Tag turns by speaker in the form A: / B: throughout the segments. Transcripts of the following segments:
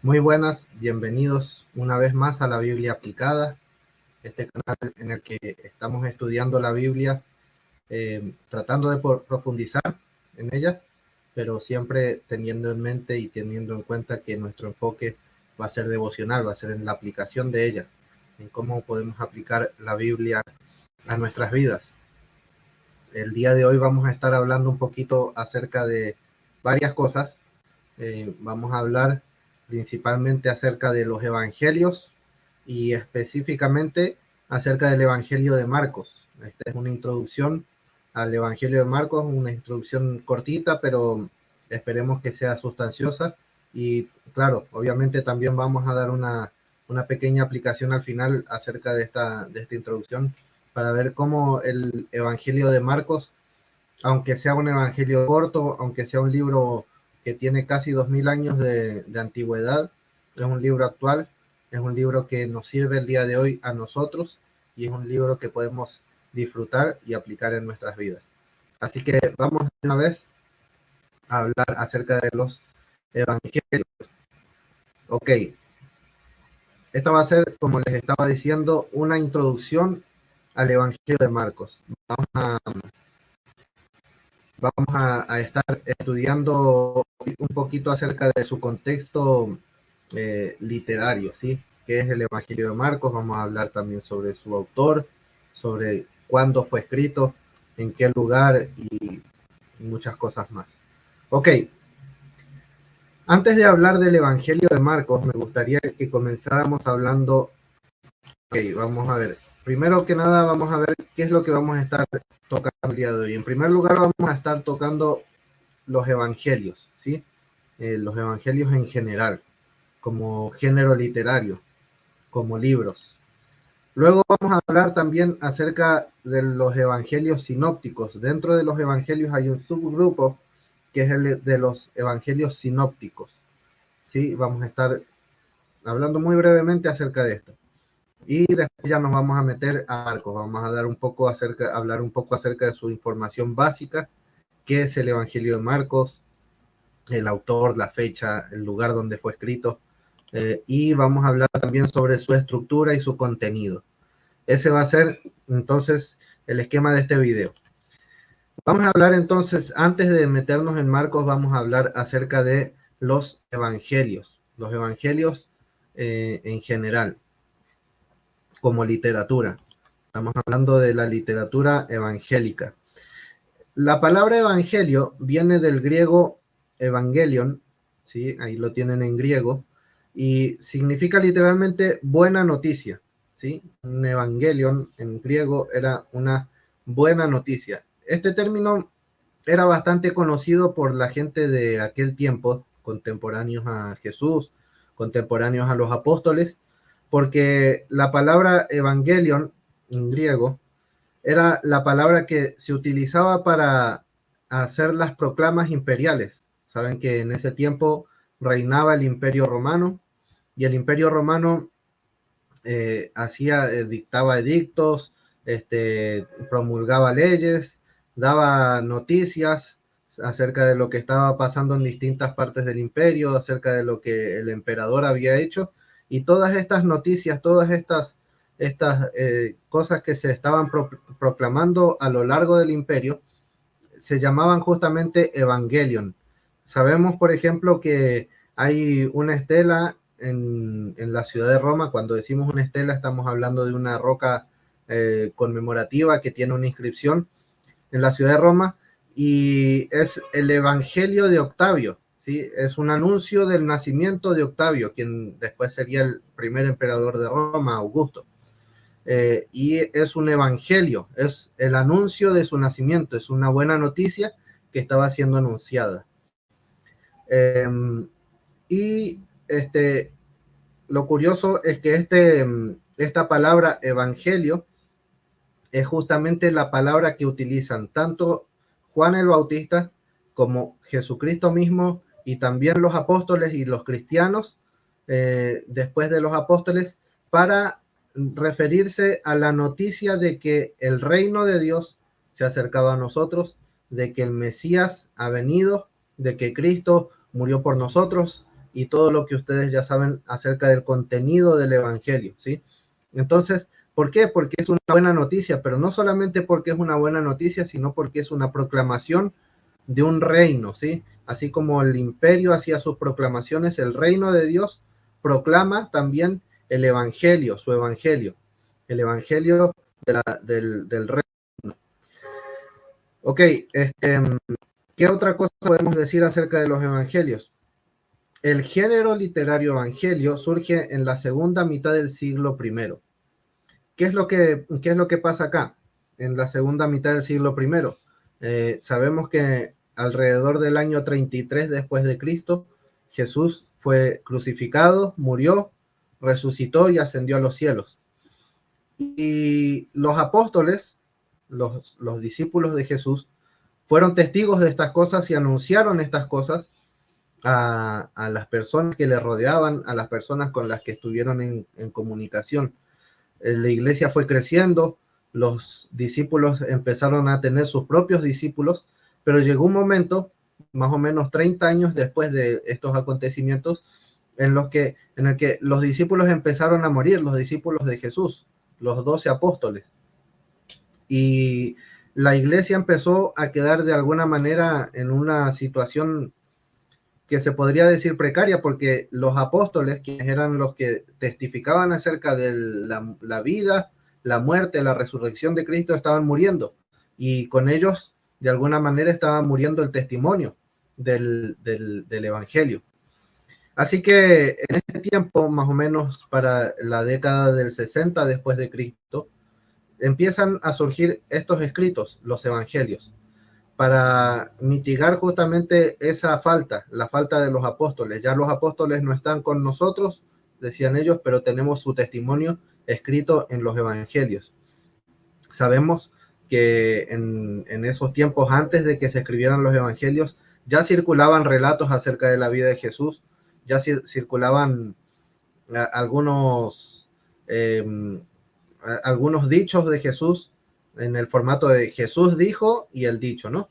A: Muy buenas, bienvenidos una vez más a la Biblia aplicada, este canal en el que estamos estudiando la Biblia, tratando de profundizar en ella, pero siempre teniendo en mente y teniendo en cuenta que nuestro enfoque va a ser devocional, va a ser en la aplicación de ella, en cómo podemos aplicar la Biblia a nuestras vidas. El día de hoy vamos a estar hablando un poquito acerca de varias cosas. Vamos a hablar principalmente acerca de los evangelios y específicamente acerca del Evangelio de Marcos. Esta es una introducción al Evangelio de Marcos, una introducción cortita, pero esperemos que sea sustanciosa. Y claro, obviamente también vamos a dar una pequeña aplicación al final acerca de esta introducción para ver cómo el Evangelio de Marcos, aunque sea un evangelio corto, aunque sea un libro que tiene casi 2000 años de antigüedad, es un libro actual, es un libro que nos sirve el día de hoy a nosotros y es un libro que podemos disfrutar y aplicar en nuestras vidas. Así que vamos una vez a hablar acerca de los evangelios. Ok, esta va a ser, como les estaba diciendo, una introducción al Evangelio de Marcos. Vamos a estar estudiando un poquito acerca de su contexto literario, ¿sí? ¿Qué es el Evangelio de Marcos? Vamos a hablar también sobre su autor, sobre cuándo fue escrito, en qué lugar y muchas cosas más. Ok, antes de hablar del Evangelio de Marcos, me gustaría que comenzáramos hablando. Ok, vamos a ver. Primero que nada, vamos a ver qué es lo que vamos a estar tocando el día de hoy. En primer lugar, vamos a estar tocando los evangelios, ¿sí? Los evangelios en general, como género literario, como libros. Luego vamos a hablar también acerca de los evangelios sinópticos. Dentro de los evangelios hay un subgrupo que es el de los evangelios sinópticos, ¿sí? Vamos a estar hablando muy brevemente acerca de esto. Y después ya nos vamos a meter a Marcos. Vamos a hablar un poco acerca de su información básica, qué es el Evangelio de Marcos, el autor, la fecha, el lugar donde fue escrito, y vamos a hablar también sobre su estructura y su contenido. Ese va a ser entonces el esquema de este video. Vamos a hablar entonces, antes de meternos en Marcos, vamos a hablar acerca de los evangelios en general, como literatura. Estamos hablando de la literatura evangélica. La palabra evangelio viene del griego evangelion, ¿sí? Ahí lo tienen en griego, y significa literalmente buena noticia, ¿sí? Un evangelion en griego era una buena noticia. Este término era bastante conocido por la gente de aquel tiempo, contemporáneos a Jesús, contemporáneos a los apóstoles, porque la palabra evangelion en griego era la palabra que se utilizaba para hacer las proclamas imperiales. Saben que en ese tiempo reinaba el Imperio Romano y el Imperio Romano dictaba edictos, promulgaba leyes, daba noticias acerca de lo que estaba pasando en distintas partes del imperio, acerca de lo que el emperador había hecho, y todas estas noticias, todas estas cosas que se estaban proclamando a lo largo del imperio, se llamaban justamente Evangelion. Sabemos, por ejemplo, que hay una estela en la ciudad de Roma. Cuando decimos una estela, estamos hablando de una roca conmemorativa que tiene una inscripción en la ciudad de Roma, y es el Evangelio de Octavio, ¿sí? Es un anuncio del nacimiento de Octavio, quien después sería el primer emperador de Roma, Augusto. Y es un evangelio, es el anuncio de su nacimiento, es una buena noticia que estaba siendo anunciada. Eh, y lo curioso es que esta palabra evangelio es justamente la palabra que utilizan tanto Juan el Bautista como Jesucristo mismo, y también los apóstoles y los cristianos después de los apóstoles, para referirse a la noticia de que el reino de Dios se ha acercado a nosotros, de que el Mesías ha venido, de que Cristo murió por nosotros, y todo lo que ustedes ya saben acerca del contenido del Evangelio, ¿sí? Entonces, ¿por qué? Porque es una buena noticia, pero no solamente porque es una buena noticia, sino porque es una proclamación de un reino, ¿sí? Así como el imperio hacía sus proclamaciones, el reino de Dios proclama también el evangelio, su evangelio, el evangelio del reino. Ok, ¿qué otra cosa podemos decir acerca de los evangelios? El género literario evangelio surge en la segunda mitad del siglo primero. ¿Qué es lo que pasa acá? En la segunda mitad del siglo primero. Sabemos que alrededor del año 33 después de Cristo, Jesús fue crucificado, murió, resucitó y ascendió a los cielos. Y los apóstoles, los discípulos de Jesús, fueron testigos de estas cosas y anunciaron estas cosas a las personas que le rodeaban, a las personas con las que estuvieron en comunicación. La iglesia fue creciendo, los discípulos empezaron a tener sus propios discípulos, pero llegó un momento, más o menos 30 años después de estos acontecimientos, en el que los discípulos empezaron a morir, los discípulos de Jesús, los 12 apóstoles. Y la iglesia empezó a quedar de alguna manera en una situación que se podría decir precaria, porque los apóstoles, quienes eran los que testificaban acerca de la vida, la muerte, la resurrección de Cristo, estaban muriendo. Y con ellos, de alguna manera, estaba muriendo el testimonio del Evangelio. Así que en este tiempo, más o menos para la década del 60 después de Cristo, empiezan a surgir estos escritos, los Evangelios, para mitigar justamente esa falta, la falta de los apóstoles. Ya los apóstoles no están con nosotros, decían ellos, pero tenemos su testimonio escrito en los evangelios. Sabemos que en esos tiempos, antes de que se escribieran los evangelios, ya circulaban relatos acerca de la vida de Jesús, ya circulaban algunos, eh, algunos dichos de Jesús en el formato de Jesús dijo y el dicho, ¿no?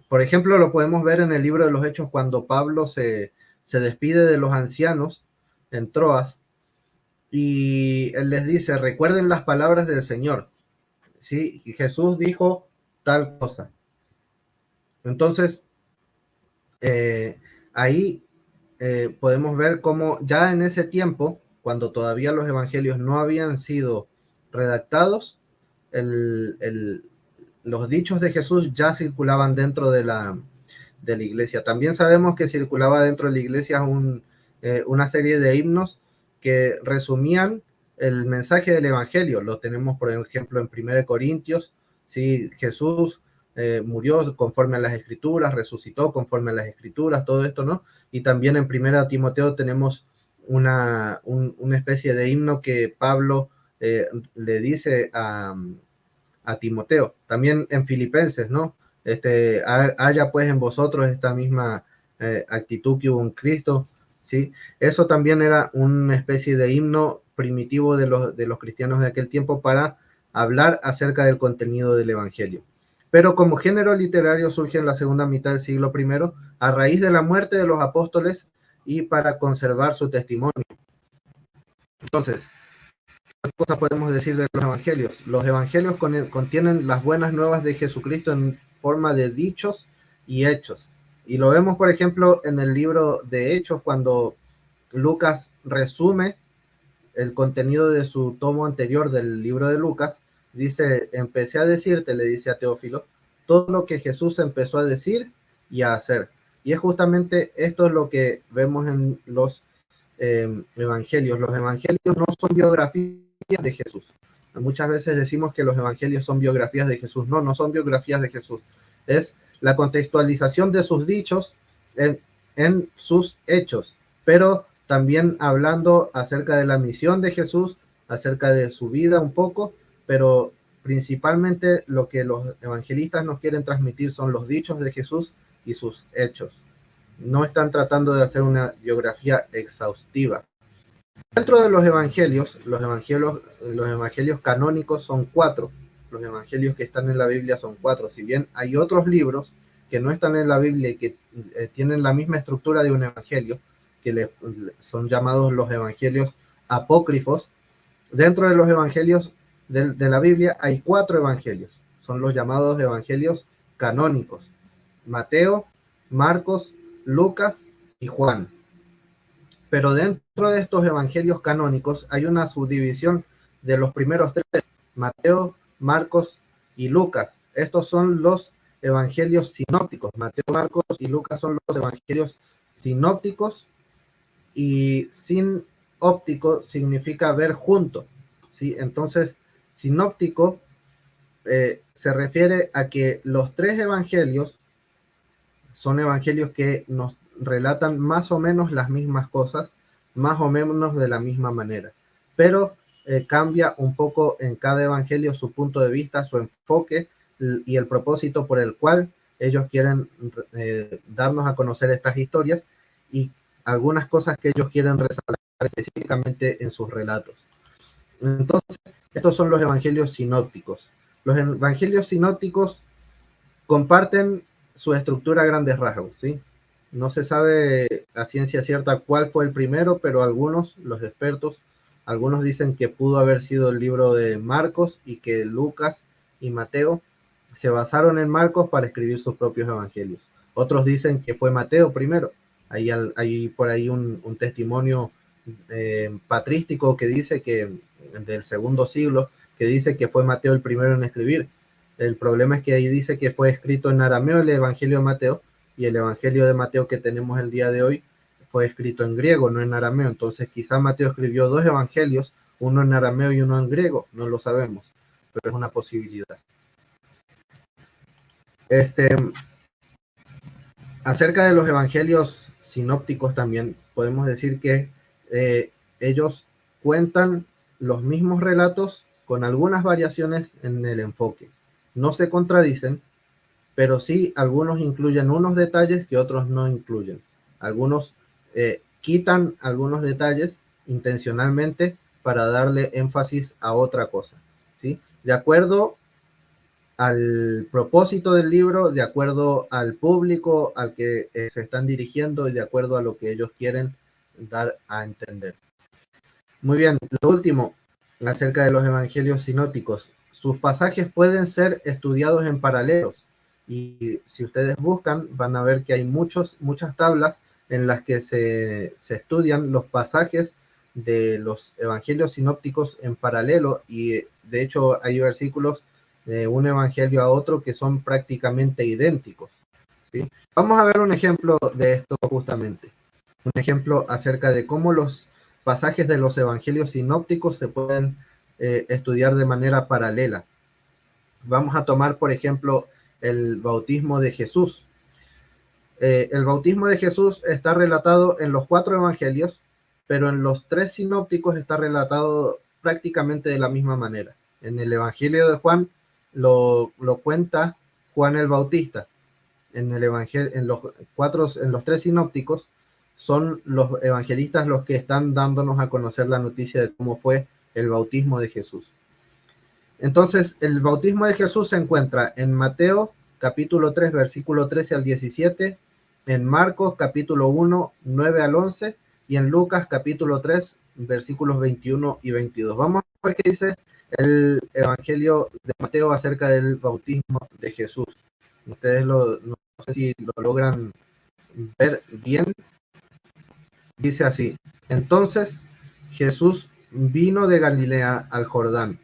A: Por ejemplo, lo podemos ver en el libro de los Hechos cuando Pablo se despide de los ancianos en Troas y él les dice, recuerden las palabras del Señor, ¿sí? Y Jesús dijo tal cosa. Entonces, ahí podemos ver cómo ya en ese tiempo, cuando todavía los evangelios no habían sido redactados, los dichos de Jesús ya circulaban dentro de la iglesia. También sabemos que circulaba dentro de la iglesia una serie de himnos que resumían el mensaje del evangelio. Lo tenemos, por ejemplo, en 1 Corintios, ¿sí? Jesús murió conforme a las escrituras, resucitó conforme a las escrituras, todo esto, ¿no? Y también en 1 Timoteo tenemos una especie de himno que Pablo le dice a Timoteo. También en Filipenses, ¿no? Haya pues en vosotros esta misma actitud que hubo en Cristo, ¿sí? Eso también era una especie de himno primitivo de los cristianos de aquel tiempo para hablar acerca del contenido del Evangelio. Pero como género literario surge en la segunda mitad del siglo I a raíz de la muerte de los apóstoles y para conservar su testimonio. Entonces, ¿qué cosas podemos decir de los evangelios? Los evangelios contienen las buenas nuevas de Jesucristo en forma de dichos y hechos. Y lo vemos, por ejemplo, en el libro de Hechos, cuando Lucas resume el contenido de su tomo anterior del libro de Lucas. Dice, empecé a decirte, le dice a Teófilo, todo lo que Jesús empezó a decir y a hacer. Y es justamente esto es lo que vemos en los evangelios. Los evangelios no son biografías de Jesús. Muchas veces decimos que los evangelios son biografías de Jesús. No, no son biografías de Jesús. Es la contextualización de sus dichos en sus hechos, pero también hablando acerca de la misión de Jesús, acerca de su vida un poco, pero principalmente lo que los evangelistas nos quieren transmitir son los dichos de Jesús y sus hechos. No están tratando de hacer una biografía exhaustiva. Dentro de los evangelios canónicos son 4. Los evangelios que están en la Biblia son 4. Si bien hay otros libros que no están en la Biblia y que tienen la misma estructura de un evangelio, son llamados los evangelios apócrifos. Dentro de los evangelios de la Biblia hay 4 evangelios, son los llamados evangelios canónicos: Mateo, Marcos, Lucas y Juan. Pero dentro de estos evangelios canónicos hay una subdivisión de los primeros 3, Mateo, Marcos y Lucas. Estos son los evangelios sinópticos. Mateo, Marcos y Lucas son los evangelios sinópticos, y sin óptico significa ver junto, ¿sí? Entonces, sinóptico se refiere a que los 3 evangelios son evangelios que nos relatan más o menos las mismas cosas, más o menos de la misma manera, pero cambia un poco en cada evangelio su punto de vista, su enfoque y el propósito por el cual ellos quieren darnos a conocer estas historias y algunas cosas que ellos quieren resaltar específicamente en sus relatos. Entonces, estos son los evangelios sinópticos. Los evangelios sinópticos comparten su estructura a grandes rasgos, ¿sí? No se sabe a ciencia cierta cuál fue el primero, pero algunos, los expertos, algunos dicen que pudo haber sido el libro de Marcos y que Lucas y Mateo se basaron en Marcos para escribir sus propios evangelios. Otros dicen que fue Mateo primero. Hay por ahí un testimonio patrístico que dice que del segundo siglo, que dice que fue Mateo el primero en escribir. El problema es que ahí dice que fue escrito en arameo el Evangelio de Mateo, y el Evangelio de Mateo que tenemos el día de hoy fue escrito en griego, no en arameo. Entonces quizá Mateo escribió 2 evangelios, uno en arameo y uno en griego, no lo sabemos, pero es una posibilidad. Acerca de los evangelios sinópticos también podemos decir que ellos cuentan los mismos relatos con algunas variaciones en el enfoque. No se contradicen, pero sí algunos incluyen unos detalles que otros no incluyen. Algunos quitan algunos detalles intencionalmente para darle énfasis a otra cosa, ¿sí? De acuerdo al propósito del libro, de acuerdo al público al que se están dirigiendo y de acuerdo a lo que ellos quieren dar a entender. Muy bien, lo último acerca de los evangelios sinópticos. Sus pasajes pueden ser estudiados en paralelos, y si ustedes buscan van a ver que hay muchas tablas en las que se estudian los pasajes de los evangelios sinópticos en paralelo, y de hecho hay versículos de un evangelio a otro que son prácticamente idénticos, ¿sí? Vamos a ver un ejemplo de esto justamente. Un ejemplo acerca de cómo los pasajes de los evangelios sinópticos se pueden estudiar de manera paralela. Vamos a tomar, por ejemplo, el bautismo de Jesús. El bautismo de Jesús está relatado en los 4 evangelios, pero en los 3 sinópticos está relatado prácticamente de la misma manera. En el evangelio de Juan lo cuenta Juan el Bautista. En el evangelio, en los 3 sinópticos son los evangelistas los que están dándonos a conocer la noticia de cómo fue el bautismo de Jesús. Entonces, el bautismo de Jesús se encuentra en Mateo capítulo 3, versículo 13 al 17, en Marcos capítulo 1, 9 al 11, y en Lucas capítulo 3, versículos 21 y 22. Vamos a ver qué dice el evangelio de Mateo acerca del bautismo de Jesús. Ustedes no sé si lo logran ver bien. Dice así: entonces Jesús vino de Galilea al Jordán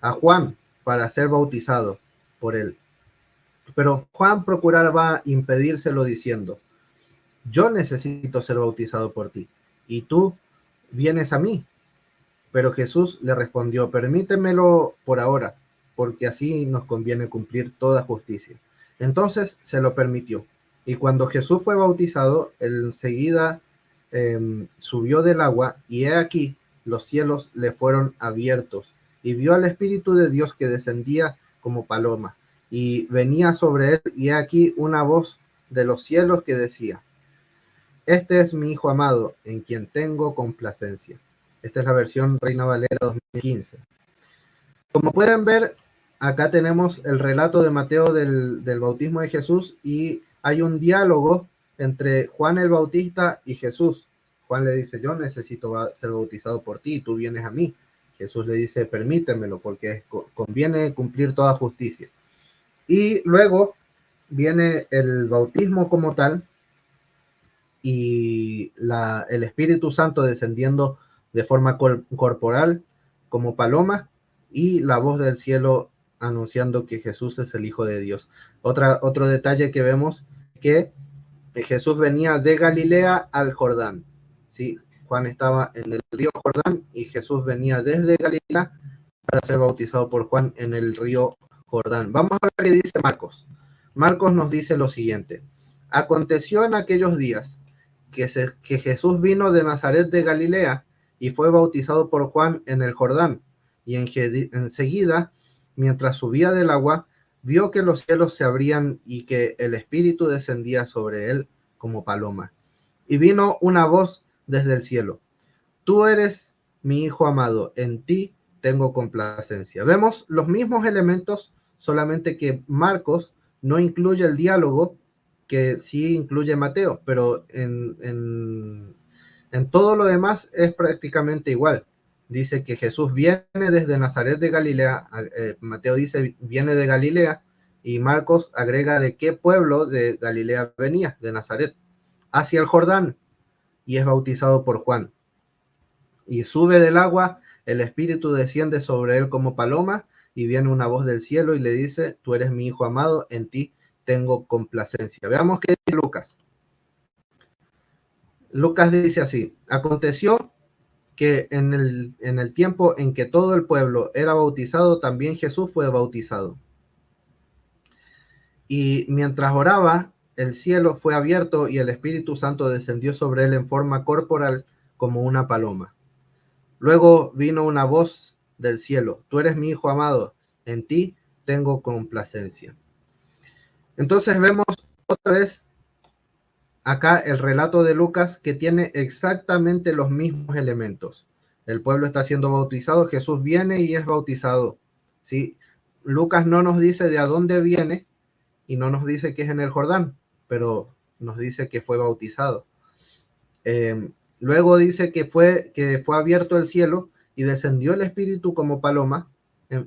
A: a Juan para ser bautizado por él. Pero Juan procuraba impedírselo diciendo: yo necesito ser bautizado por ti, y tú vienes a mí. Pero Jesús le respondió: permítemelo por ahora, porque así nos conviene cumplir toda justicia. Entonces se lo permitió. Y cuando Jesús fue bautizado, enseguida subió del agua, y he aquí los cielos le fueron abiertos, y vio al Espíritu de Dios que descendía como paloma, y venía sobre él, y he aquí una voz de los cielos que decía: este es mi Hijo amado, en quien tengo complacencia. Esta es la versión Reina Valera 2015. Como pueden ver, acá tenemos el relato de Mateo del bautismo de Jesús, y hay un diálogo entre Juan el Bautista y Jesús. Juan le dice, yo necesito ser bautizado por ti y tú vienes a mí. Jesús le dice, permítemelo porque conviene cumplir toda justicia. Y luego viene el bautismo como tal y el Espíritu Santo descendiendo de forma corporal como paloma y la voz del cielo anunciando que Jesús es el Hijo de Dios. Otro detalle que vemos que Jesús venía de Galilea al Jordán. ¿Sí? Juan estaba en el río Jordán y Jesús venía desde Galilea para ser bautizado por Juan en el río Jordán. Vamos a ver qué dice Marcos. Marcos nos dice lo siguiente. Aconteció en aquellos días que Jesús vino de Nazaret de Galilea y fue bautizado por Juan en el Jordán. Y enseguida, mientras subía del agua, vio que los cielos se abrían y que el Espíritu descendía sobre él como paloma. Y vino una voz desde el cielo. Tú eres mi Hijo amado, en ti tengo complacencia. Vemos los mismos elementos, solamente que Marcos no incluye el diálogo que sí incluye Mateo, pero en todo lo demás es prácticamente igual. Dice que Jesús viene desde Nazaret de Galilea, Mateo dice viene de Galilea, y Marcos agrega de qué pueblo de Galilea venía, de Nazaret, hacia el Jordán, y es bautizado por Juan. Y sube del agua, el Espíritu desciende sobre él como paloma, y viene una voz del cielo y le dice, tú eres mi Hijo amado, en ti tengo complacencia. Veamos qué dice Lucas. Lucas dice así, aconteció que en el tiempo en que todo el pueblo era bautizado, también Jesús fue bautizado. Y mientras oraba, el cielo fue abierto y el Espíritu Santo descendió sobre él en forma corporal como una paloma. Luego vino una voz del cielo, tú eres mi Hijo amado, en ti tengo complacencia. Entonces vemos otra vez acá el relato de Lucas que tiene exactamente los mismos elementos. El pueblo está siendo bautizado, Jesús viene y es bautizado. ¿Sí? Lucas no nos dice de a dónde viene y no nos dice que es en el Jordán, pero nos dice que fue bautizado. Luego dice que fue abierto el cielo y descendió el Espíritu como paloma,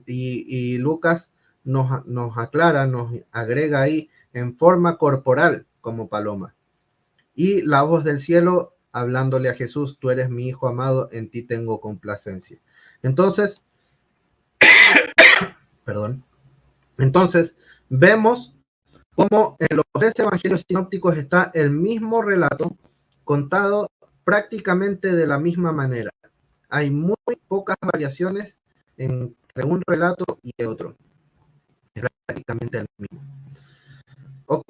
A: y Lucas nos aclara, nos agrega ahí en forma corporal como paloma. Y la voz del cielo hablándole a Jesús, tú eres mi Hijo amado, en ti tengo complacencia. Entonces, vemos cómo en los tres evangelios sinópticos está el mismo relato contado prácticamente de la misma manera. Hay muy pocas variaciones entre un relato y el otro. Es prácticamente el mismo. Ok,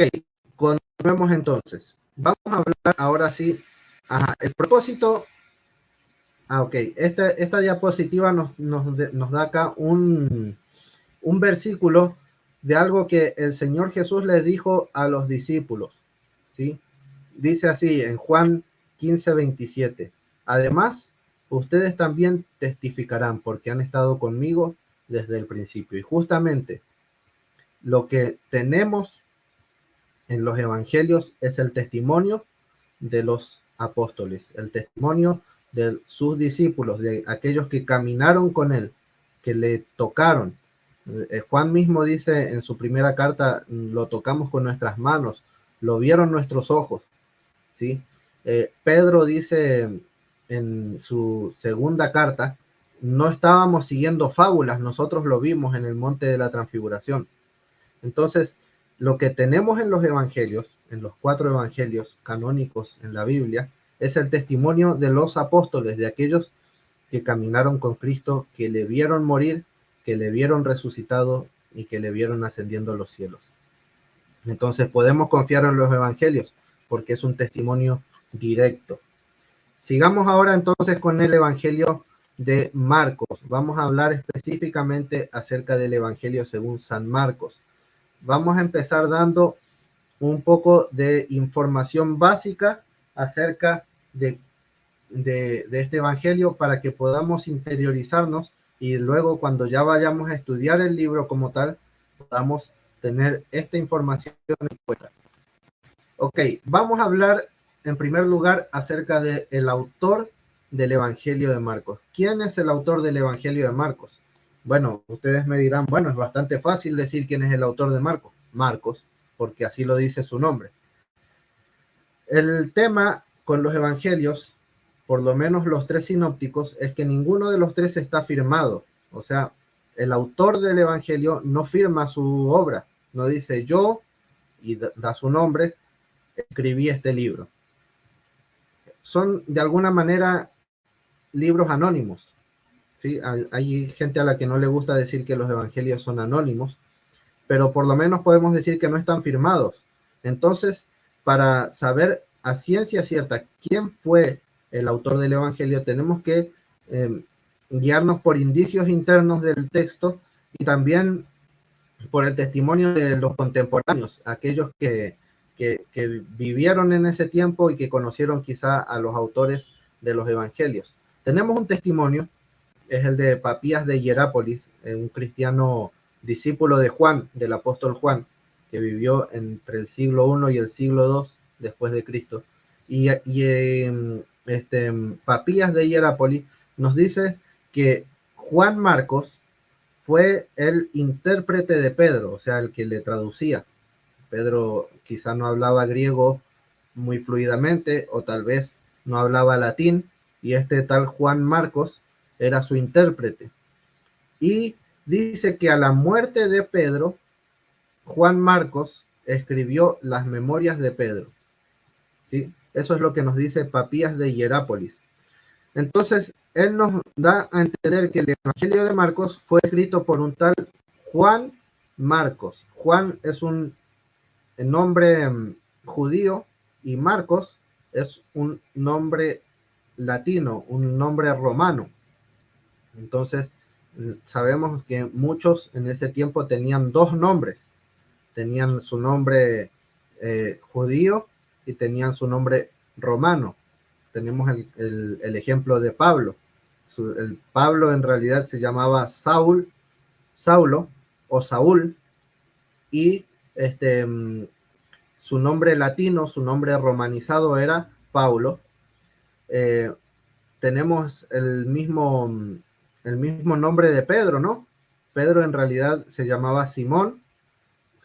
A: continuemos entonces. Vamos a hablar ahora sí. El propósito. Ok, esta diapositiva nos da acá un versículo de algo que el Señor Jesús les dijo a los discípulos. ¿Sí? Dice así en Juan 15:27. Además, ustedes también testificarán porque han estado conmigo desde el principio. Y justamente lo que tenemos en los evangelios es el testimonio de los apóstoles, el testimonio de sus discípulos, de aquellos que caminaron con él, que le tocaron. Juan mismo dice en su primera carta, lo tocamos con nuestras manos, lo vieron nuestros ojos. ¿Sí? Pedro dice en su segunda carta, no estábamos siguiendo fábulas, nosotros lo vimos en el monte de la transfiguración. Entonces, lo que tenemos en los evangelios, en los 4 evangelios canónicos en la Biblia, es el testimonio de los apóstoles, de aquellos que caminaron con Cristo, que le vieron morir, que le vieron resucitado y que le vieron ascendiendo a los cielos. Entonces podemos confiar en los evangelios porque es un testimonio directo. Sigamos ahora entonces con el evangelio de Marcos. Vamos a hablar específicamente acerca del evangelio según San Marcos. Vamos a empezar dando un poco de información básica acerca de este evangelio para que podamos interiorizarnos y luego cuando ya vayamos a estudiar el libro como tal, podamos tener esta información en cuenta. Ok, vamos a hablar en primer lugar acerca del autor del Evangelio de Marcos. ¿Quién es el autor del Evangelio de Marcos? Bueno, ustedes me dirán, bueno, es bastante fácil decir quién es el autor de Marcos. Marcos, porque así lo dice su nombre. El tema con los evangelios, por lo menos los tres sinópticos, es que ninguno de los tres está firmado. O sea, el autor del evangelio no firma su obra, no dice yo y da su nombre, escribí este libro. Son de alguna manera libros anónimos. ¿Sí? Hay gente a la que no le gusta decir que los evangelios son anónimos, pero por lo menos podemos decir que no están firmados. Entonces, para saber a ciencia cierta quién fue el autor del Evangelio, tenemos que guiarnos por indicios internos del texto y también por el testimonio de los contemporáneos, aquellos que vivieron en ese tiempo y que conocieron quizá a los autores de los Evangelios. Tenemos un testimonio, es el de Papías de Hierápolis, un cristiano discípulo de Juan, del apóstol Juan, que vivió entre el siglo I y el siglo II después de Cristo. Papías de Hierápolis nos dice que Juan Marcos fue el intérprete de Pedro, o sea, el que le traducía. Pedro quizá no hablaba griego muy fluidamente o tal vez no hablaba latín y este tal Juan Marcos era su intérprete. Y dice que a la muerte de Pedro, Juan Marcos escribió las memorias de Pedro. ¿Sí? Eso es lo que nos dice Papías de Hierápolis. Entonces, él nos da a entender que el Evangelio de Marcos fue escrito por un tal Juan Marcos. Juan es un nombre judío y Marcos es un nombre latino, un nombre romano. Entonces, sabemos que muchos en ese tiempo tenían dos nombres. Tenían su nombre judío y tenían su nombre romano. Tenemos el ejemplo de Pablo. El Pablo en realidad se llamaba Saulo o Saúl, y su nombre latino, su nombre romanizado era Paulo. Tenemos el mismo nombre de Pedro, ¿no? Pedro en realidad se llamaba Simón.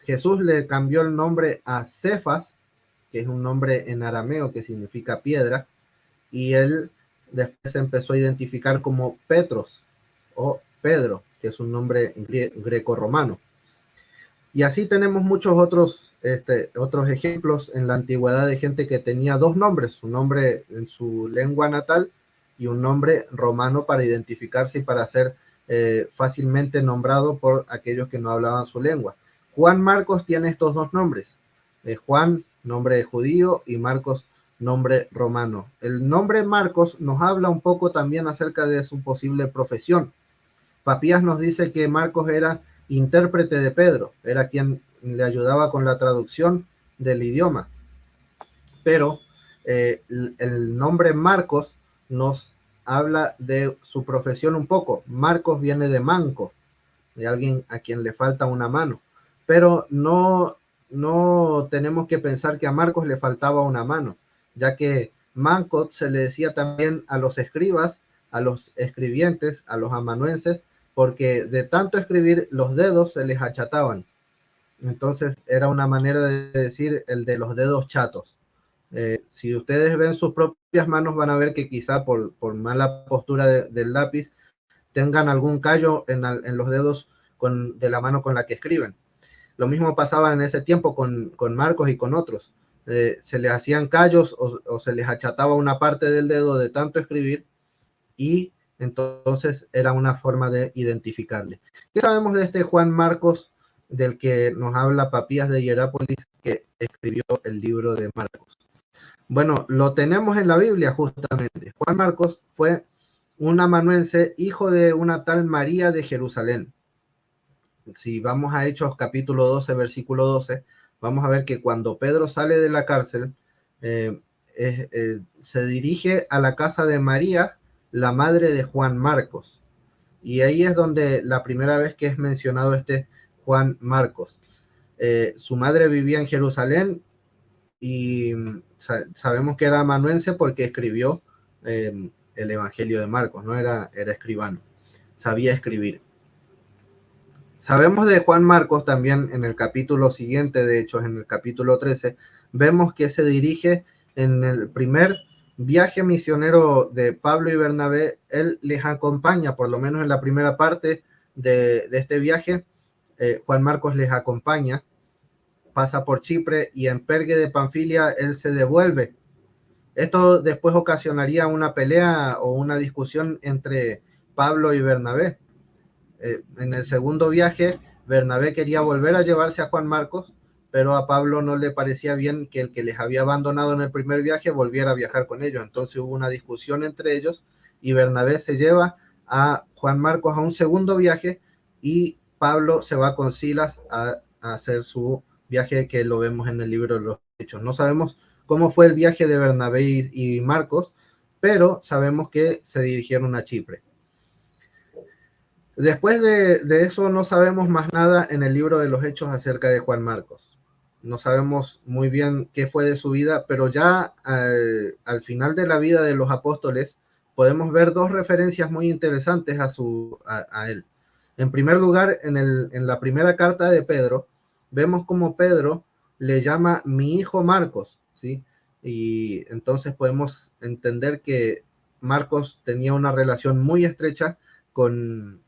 A: Jesús le cambió el nombre a Cefas, que es un nombre en arameo que significa piedra, y él después se empezó a identificar como Petros o Pedro, que es un nombre greco-romano. Y así tenemos muchos otros ejemplos en la antigüedad de gente que tenía dos nombres, un nombre en su lengua natal y un nombre romano para identificarse y para ser fácilmente nombrado por aquellos que no hablaban su lengua. Juan Marcos tiene estos dos nombres, Juan, nombre judío, y Marcos, nombre romano. El nombre Marcos nos habla un poco también acerca de su posible profesión. Papías nos dice que Marcos era intérprete de Pedro, era quien le ayudaba con la traducción del idioma. Pero el nombre Marcos nos habla de su profesión un poco. Marcos viene de manco, de alguien a quien le falta una mano. Pero no tenemos que pensar que a Marcos le faltaba una mano, ya que manco se le decía también a los escribas, a los escribientes, a los amanuenses, porque de tanto escribir los dedos se les achataban. Entonces era una manera de decir el de los dedos chatos. Si ustedes ven sus propias manos van a ver que quizá por mala postura del lápiz tengan algún callo en los dedos de la mano con la que escriben. Lo mismo pasaba en ese tiempo con Marcos y con otros. Se les hacían callos o se les achataba una parte del dedo de tanto escribir y entonces era una forma de identificarle. ¿Qué sabemos de este Juan Marcos del que nos habla Papías de Hierápolis, que escribió el libro de Marcos? Bueno, lo tenemos en la Biblia justamente. Juan Marcos fue un amanuense, hijo de una tal María de Jerusalén. Si vamos a Hechos capítulo 12, versículo 12, vamos a ver que cuando Pedro sale de la cárcel, se dirige a la casa de María, la madre de Juan Marcos. Y ahí es donde la primera vez que es mencionado este Juan Marcos. Su madre vivía en Jerusalén y sabemos que era amanuense porque escribió el Evangelio de Marcos, no era escribano, sabía escribir. Sabemos de Juan Marcos también en el capítulo siguiente, de hecho en el capítulo 13, vemos que se dirige en el primer viaje misionero de Pablo y Bernabé, él les acompaña, por lo menos en la primera parte de este viaje, Juan Marcos les acompaña, pasa por Chipre y en Pergue de Panfilia él se devuelve. Esto después ocasionaría una pelea o una discusión entre Pablo y Bernabé. En el segundo viaje, Bernabé quería volver a llevarse a Juan Marcos, pero a Pablo no le parecía bien que el que les había abandonado en el primer viaje volviera a viajar con ellos. Entonces hubo una discusión entre ellos y Bernabé se lleva a Juan Marcos a un segundo viaje y Pablo se va con Silas a hacer su viaje que lo vemos en el libro de los Hechos. No sabemos cómo fue el viaje de Bernabé y Marcos, pero sabemos que se dirigieron a Chipre. Después de eso no sabemos más nada en el libro de los Hechos acerca de Juan Marcos. No sabemos muy bien qué fue de su vida, pero ya al final de la vida de los apóstoles podemos ver dos referencias muy interesantes a él. En primer lugar, en la primera carta de Pedro, vemos como Pedro le llama mi hijo Marcos, ¿sí? Y entonces podemos entender que Marcos tenía una relación muy estrecha con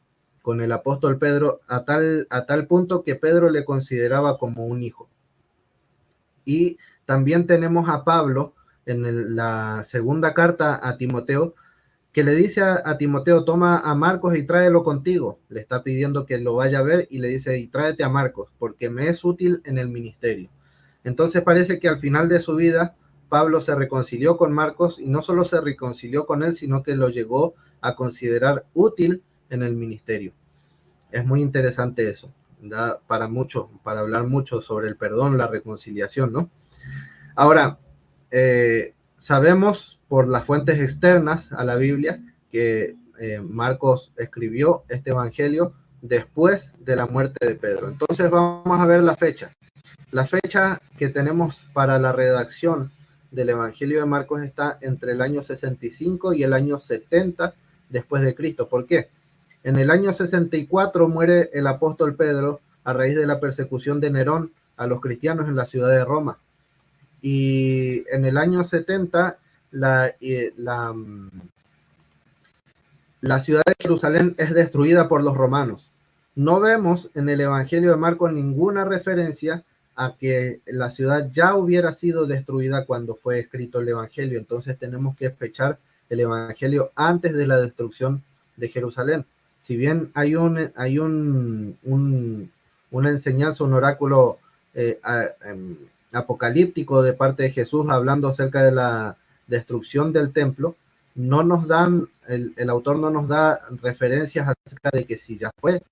A: el apóstol Pedro a tal punto que Pedro le consideraba como un hijo. Y también tenemos a Pablo en la segunda carta a Timoteo, que le dice a Timoteo, toma a Marcos y tráelo contigo. Le está pidiendo que lo vaya a ver y le dice, y tráete a Marcos, porque me es útil en el ministerio. Entonces parece que al final de su vida, Pablo se reconcilió con Marcos y no solo se reconcilió con él, sino que lo llegó a considerar útil en el ministerio. Es muy interesante eso, da para mucho, para hablar mucho sobre el perdón, la reconciliación, ¿no? Ahora, sabemos por las fuentes externas a la Biblia que Marcos escribió este evangelio después de la muerte de Pedro. Entonces vamos a ver la fecha. La fecha que tenemos para la redacción del evangelio de Marcos está entre el año 65 y el año 70 después de Cristo. ¿Por qué? En el año 64 muere el apóstol Pedro a raíz de la persecución de Nerón a los cristianos en la ciudad de Roma. Y en el año 70 la ciudad de Jerusalén es destruida por los romanos. No vemos en el Evangelio de Marcos ninguna referencia a que la ciudad ya hubiera sido destruida cuando fue escrito el Evangelio. Entonces tenemos que fechar el Evangelio antes de la destrucción de Jerusalén. Si bien hay una enseñanza, un oráculo apocalíptico de parte de Jesús hablando acerca de la destrucción del templo, no nos dan, el autor no nos da referencias acerca de que si ya fue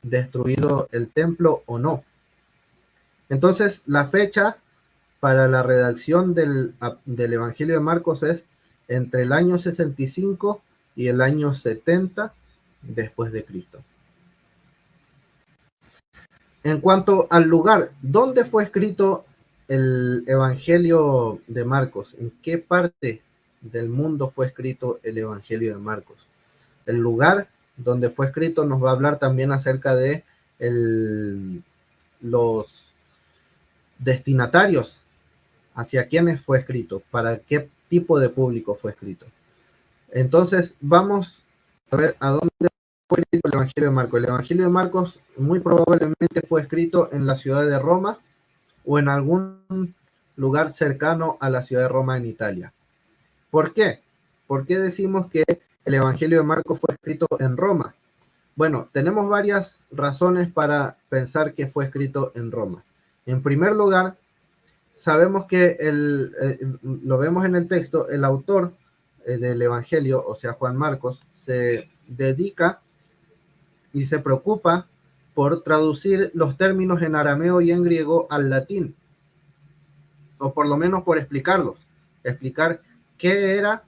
A: destruido el templo o no. Entonces, la fecha para la redacción del Evangelio de Marcos es entre el año 65 y el año 70 después de Cristo. En cuanto al lugar, ¿dónde fue escrito el Evangelio de Marcos? ¿En qué parte del mundo fue escrito el Evangelio de Marcos? El lugar donde fue escrito nos va a hablar también acerca de los destinatarios, hacia quiénes fue escrito, para qué tipo de público fue escrito. Entonces, vamos a ver a dónde fue escrito el Evangelio de Marcos. El Evangelio de Marcos muy probablemente fue escrito en la ciudad de Roma o en algún lugar cercano a la ciudad de Roma en Italia. ¿Por qué? ¿Por qué decimos que el Evangelio de Marcos fue escrito en Roma? Bueno, tenemos varias razones para pensar que fue escrito en Roma. En primer lugar, sabemos que lo vemos en el texto, el autor del Evangelio, o sea, Juan Marcos, se dedica y se preocupa por traducir los términos en arameo y en griego al latín, o por lo menos por explicarlos, explicar qué era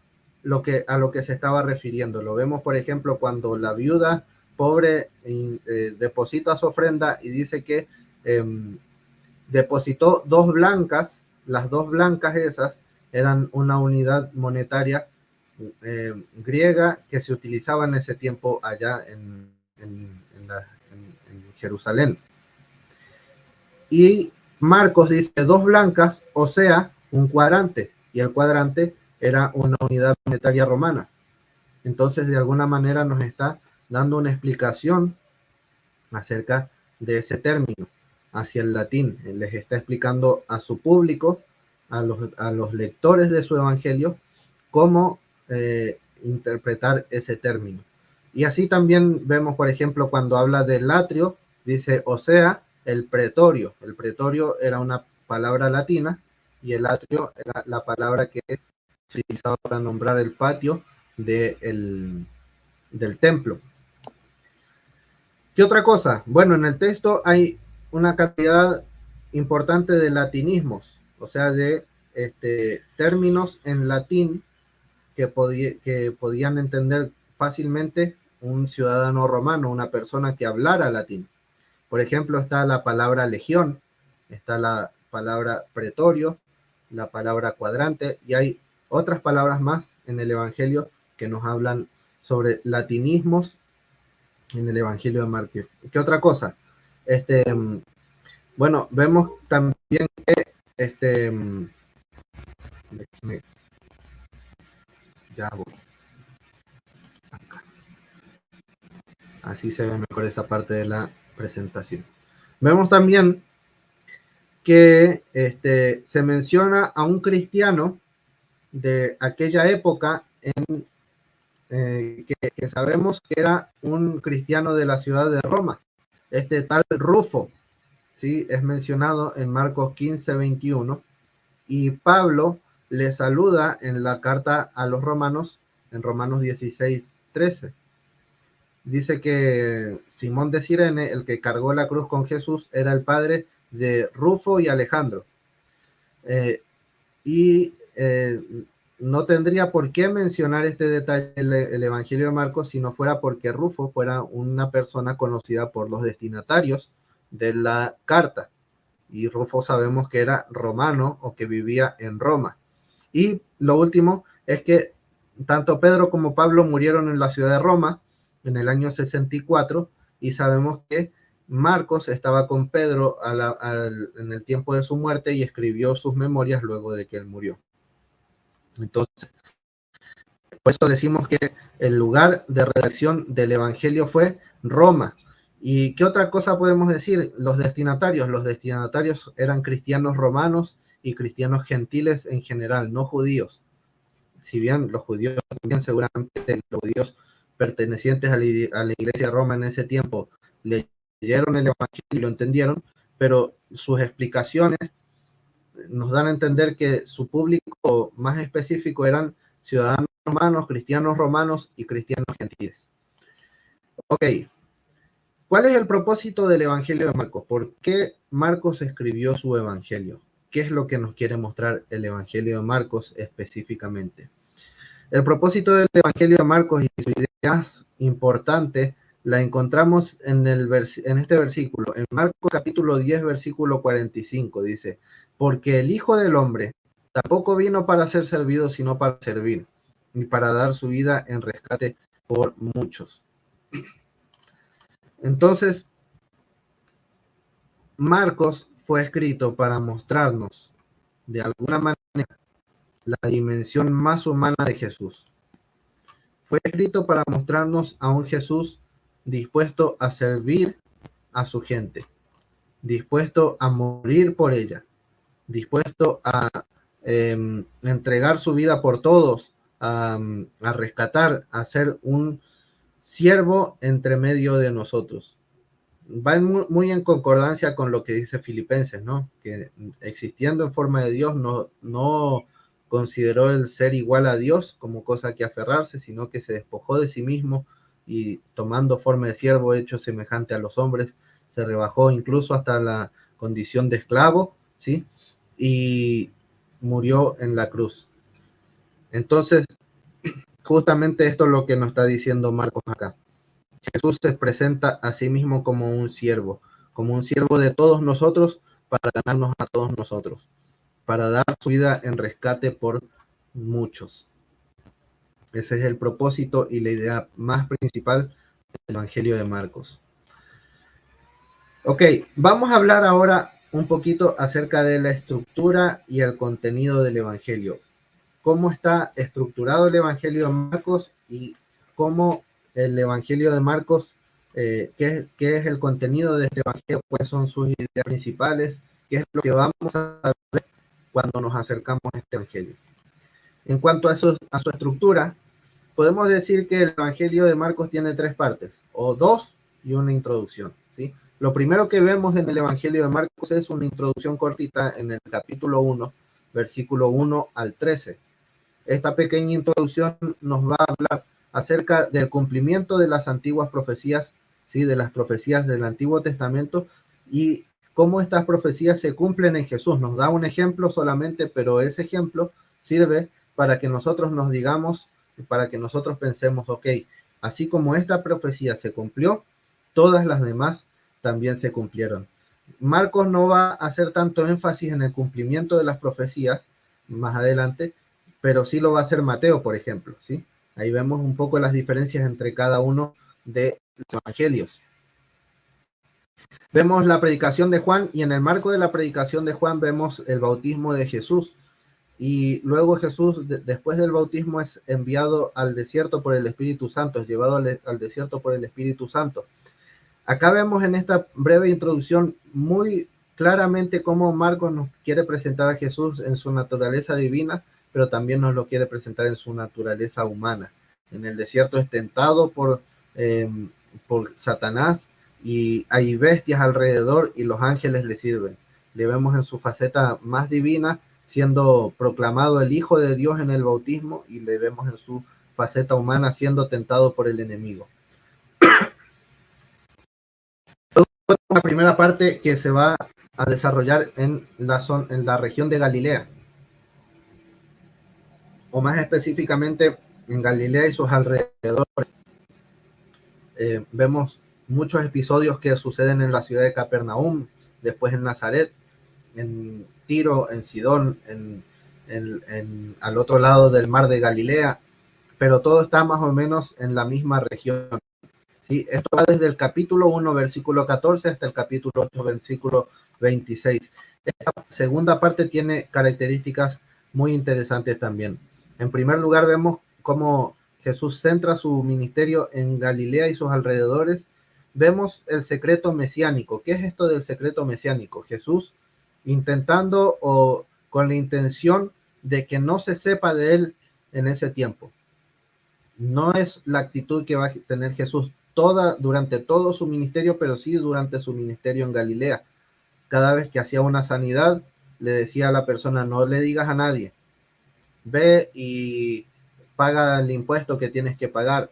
A: a lo que se estaba refiriendo. Lo vemos, por ejemplo, cuando la viuda pobre deposita su ofrenda y dice que depositó 2 blancas, las dos blancas esas eran una unidad monetaria griega que se utilizaba en ese tiempo allá en Jerusalén. Y Marcos dice dos blancas, o sea, un cuadrante, y el cuadrante era una unidad monetaria romana. Entonces, de alguna manera nos está dando una explicación acerca de ese término hacia el latín. Les está explicando a su público, a los lectores de su evangelio, cómo interpretar ese término. Y así también vemos, por ejemplo, cuando habla del atrio, dice, o sea, el pretorio. El pretorio era una palabra latina y el atrio era la palabra que se utilizaba para nombrar el patio del templo. ¿Qué otra cosa? Bueno, en el texto hay una cantidad importante de latinismos, o sea, de términos en latín que podían entender fácilmente un ciudadano romano, una persona que hablara latín. Por ejemplo, está la palabra legión, está la palabra pretorio, la palabra cuadrante, y hay otras palabras más en el Evangelio que nos hablan sobre latinismos en el Evangelio de Marcos. ¿Qué otra cosa? Bueno, vemos también que ya voy acá. Así se ve mejor esa parte de la presentación. Vemos también que se menciona a un cristiano de aquella época que sabemos que era un cristiano de la ciudad de Roma, este tal Rufo, ¿sí? Es mencionado en Marcos 15:21, y Pablo le saluda en la carta a los romanos, en Romanos 16:13. Dice que Simón de Cirene, el que cargó la cruz con Jesús, era el padre de Rufo y Alejandro. Y no tendría por qué mencionar este detalle el Evangelio de Marcos si no fuera porque Rufo fuera una persona conocida por los destinatarios de la carta. Y Rufo sabemos que era romano o que vivía en Roma. Y lo último es que tanto Pedro como Pablo murieron en la ciudad de Roma en el año 64, y sabemos que Marcos estaba con Pedro en el tiempo de su muerte y escribió sus memorias luego de que él murió. Entonces, por eso decimos que el lugar de redacción del Evangelio fue Roma. ¿Y qué otra cosa podemos decir? Los destinatarios eran cristianos romanos y cristianos gentiles en general, no judíos. Si bien los judíos también, seguramente los judíos pertenecientes a la iglesia de Roma en ese tiempo leyeron el Evangelio y lo entendieron, pero sus explicaciones nos dan a entender que su público más específico eran ciudadanos romanos, cristianos romanos y cristianos gentiles. Ok, ¿cuál es el propósito del Evangelio de Marcos? ¿Por qué Marcos escribió su Evangelio? ¿Qué es lo que nos quiere mostrar el Evangelio de Marcos específicamente? El propósito del Evangelio de Marcos y su idea importante la encontramos en este versículo. En Marcos capítulo 10, versículo 45, dice, porque el Hijo del Hombre tampoco vino para ser servido, sino para servir, y para dar su vida en rescate por muchos. Entonces, Marcos fue escrito para mostrarnos de alguna manera la dimensión más humana de Jesús. Fue escrito para mostrarnos a un Jesús dispuesto a servir a su gente, dispuesto a morir por ella, dispuesto a entregar su vida por todos, a rescatar, a ser un siervo entre medio de nosotros. Va muy en concordancia con lo que dice Filipenses, ¿no? Que existiendo en forma de Dios no consideró el ser igual a Dios como cosa que aferrarse, sino que se despojó de sí mismo y tomando forma de siervo hecho semejante a los hombres, se rebajó incluso hasta la condición de esclavo, ¿sí? Y murió en la cruz. Entonces, justamente esto es lo que nos está diciendo Marcos acá. Jesús se presenta a sí mismo como un siervo de todos nosotros para ganarnos a todos nosotros, para dar su vida en rescate por muchos. Ese es el propósito y la idea más principal del Evangelio de Marcos. Ok, vamos a hablar ahora un poquito acerca de la estructura y el contenido del Evangelio. Cómo está estructurado el Evangelio de Marcos y cómo el Evangelio de Marcos, qué es el contenido de este Evangelio, cuáles son sus ideas principales, qué es lo que vamos a ver cuando nos acercamos a este Evangelio. En cuanto a su estructura, podemos decir que el Evangelio de Marcos tiene tres partes, o dos y una introducción, ¿sí? Lo primero que vemos en el Evangelio de Marcos es una introducción cortita en el capítulo 1, versículo 1 al 13. Esta pequeña introducción nos va a hablar acerca del cumplimiento de las antiguas profecías, ¿sí? De las profecías del Antiguo Testamento y cómo estas profecías se cumplen en Jesús. Nos da un ejemplo solamente, pero ese ejemplo sirve para que nosotros nos digamos, para que nosotros pensemos, ok, así como esta profecía se cumplió, todas las demás también se cumplieron. Marcos no va a hacer tanto énfasis en el cumplimiento de las profecías más adelante, pero sí lo va a hacer Mateo, por ejemplo, ¿sí? Ahí vemos un poco las diferencias entre cada uno de los evangelios. Vemos la predicación de Juan y en el marco de la predicación de Juan vemos el bautismo de Jesús. Y luego Jesús, después del bautismo, es enviado al desierto por el Espíritu Santo, es llevado al desierto por el Espíritu Santo. Acá vemos en esta breve introducción muy claramente cómo Marcos nos quiere presentar a Jesús en su naturaleza divina, pero también nos lo quiere presentar en su naturaleza humana. En el desierto es tentado por Satanás y hay bestias alrededor y los ángeles le sirven. Le vemos en su faceta más divina siendo proclamado el Hijo de Dios en el bautismo y le vemos en su faceta humana siendo tentado por el enemigo. La primera parte que se va a desarrollar en la región de Galilea, o más específicamente en Galilea y sus alrededores. Vemos muchos episodios que suceden en la ciudad de Capernaum, después en Nazaret, en Tiro, en Sidón, al otro lado del mar de Galilea, pero todo está más o menos en la misma región. ¿Sí? Esto va desde el capítulo 1, versículo 14, hasta el capítulo 8, versículo 26. Esta segunda parte tiene características muy interesantes también. En primer lugar, vemos cómo Jesús centra su ministerio en Galilea y sus alrededores. Vemos el secreto mesiánico. ¿Qué es esto del secreto mesiánico? Jesús intentando o con la intención de que no se sepa de él en ese tiempo. No es la actitud que va a tener Jesús durante todo su ministerio, pero sí durante su ministerio en Galilea. Cada vez que hacía una sanidad, le decía a la persona, no le digas a nadie, ve y paga el impuesto que tienes que pagar,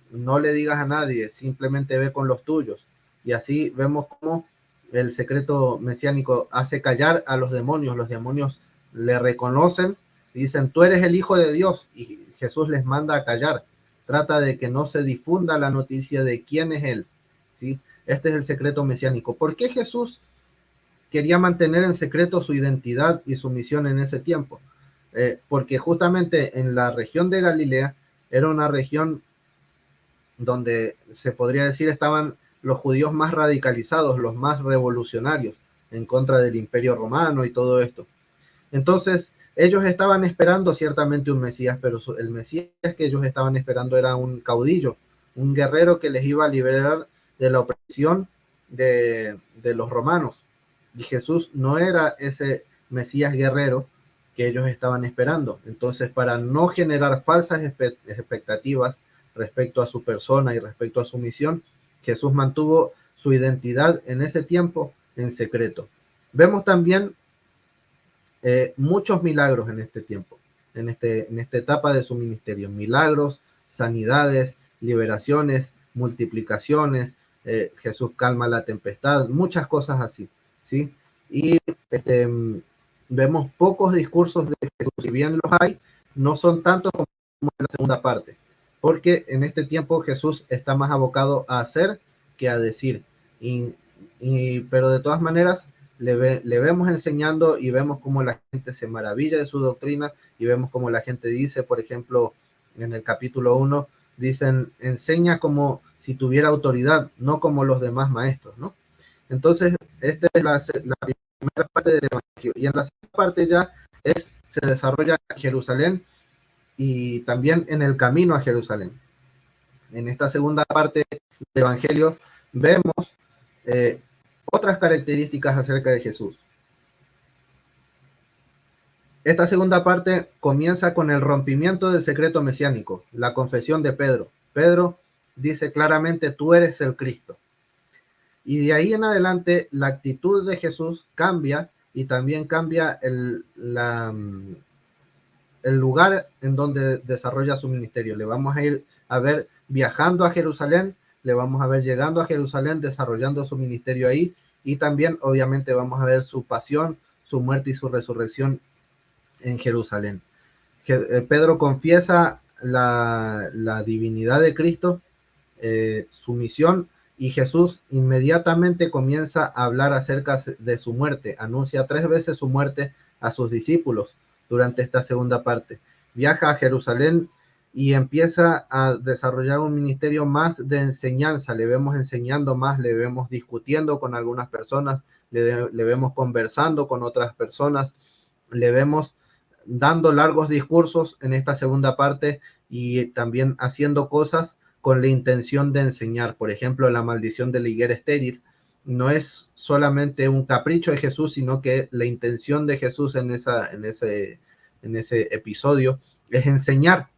A: no le digas a nadie, simplemente ve con los tuyos. Y así vemos cómo el secreto mesiánico hace callar a los demonios le reconocen, dicen, tú eres el Hijo de Dios, y Jesús les manda a callar. Trata de que no se difunda la noticia de quién es Él, ¿sí? Este es el secreto mesiánico. ¿Por qué Jesús quería mantener en secreto su identidad y su misión en ese tiempo? Porque justamente en la región de Galilea era una región donde se podría decir estaban los judíos más radicalizados, los más revolucionarios en contra del Imperio Romano y todo esto. Entonces, ellos estaban esperando ciertamente un Mesías, pero el Mesías que ellos estaban esperando era un caudillo, un guerrero que les iba a liberar de la opresión de los romanos. Y Jesús no era ese Mesías guerrero que ellos estaban esperando. Entonces, para no generar falsas expectativas respecto a su persona y respecto a su misión, Jesús mantuvo su identidad en ese tiempo en secreto. Vemos también muchos milagros en este tiempo, en esta etapa de su ministerio. Milagros, sanidades, liberaciones, multiplicaciones, Jesús calma la tempestad, muchas cosas así, ¿sí? Y vemos pocos discursos de Jesús, si bien los hay, no son tantos como en la segunda parte, porque en este tiempo Jesús está más abocado a hacer que a decir, pero de todas maneras le vemos enseñando y vemos cómo la gente se maravilla de su doctrina y vemos cómo la gente dice, por ejemplo, en el capítulo 1, dicen, enseña como si tuviera autoridad, no como los demás maestros, ¿no? Entonces, esta es la primera parte del Evangelio. Y en la segunda parte ya se desarrolla en Jerusalén y también en el camino a Jerusalén. En esta segunda parte del Evangelio vemos otras características acerca de Jesús. Esta segunda parte comienza con el rompimiento del secreto mesiánico, la confesión de Pedro. Pedro dice claramente, tú eres el Cristo. Y de ahí en adelante la actitud de Jesús cambia y también cambia el lugar en donde desarrolla su ministerio. Le vamos a ir a ver viajando a Jerusalén, le vamos a ver llegando a Jerusalén, desarrollando su ministerio ahí, y también obviamente vamos a ver su pasión, su muerte y su resurrección en Jerusalén. Pedro confiesa la divinidad de Cristo, su misión, y Jesús inmediatamente comienza a hablar acerca de su muerte, anuncia 3 veces su muerte a sus discípulos durante esta segunda parte. Viaja a Jerusalén y empieza a desarrollar un ministerio más de enseñanza. Le vemos enseñando más, le vemos discutiendo con algunas personas, le vemos conversando con otras personas, le vemos dando largos discursos en esta segunda parte y también haciendo cosas con la intención de enseñar. Por ejemplo, la maldición de la higuera estéril no es solamente un capricho de Jesús, sino que la intención de Jesús en ese episodio es enseñar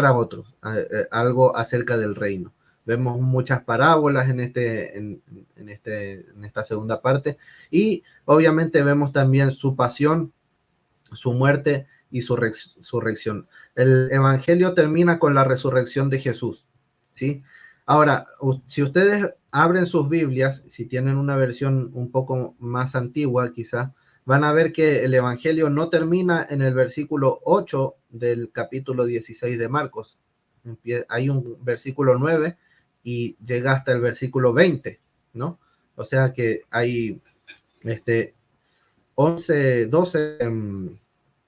A: a otros algo acerca del reino. Vemos muchas parábolas en esta segunda parte y obviamente vemos también su pasión, su muerte y su resurrección. El evangelio termina con la resurrección de Jesús, ¿sí? Ahora, si ustedes abren sus Biblias, si tienen una versión un poco más antigua quizá, van a ver que el evangelio no termina en el versículo 8 del capítulo 16 de Marcos. Hay un versículo 9 y llega hasta el versículo 20, ¿no? O sea que hay 11,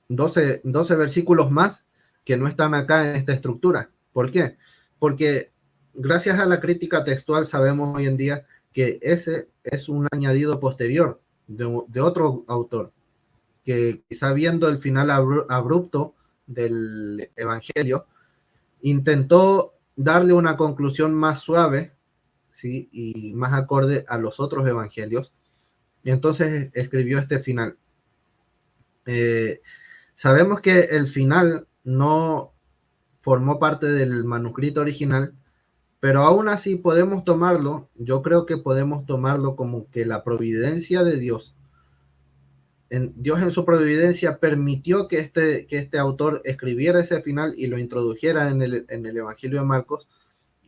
A: 12 versículos más que no están acá en esta estructura. ¿Por qué? Porque gracias a la crítica textual sabemos hoy en día que ese es un añadido posterior de otro autor, que quizá viendo el final abrupto del Evangelio, intentó darle una conclusión más suave, ¿sí? Y más acorde a los otros evangelios, y entonces escribió este final. Sabemos que el final no formó parte del manuscrito original, pero aún así podemos tomarlo, yo creo que podemos tomarlo como que la providencia de Dios, Dios en su providencia permitió que este autor escribiera ese final y lo introdujera en el Evangelio de Marcos,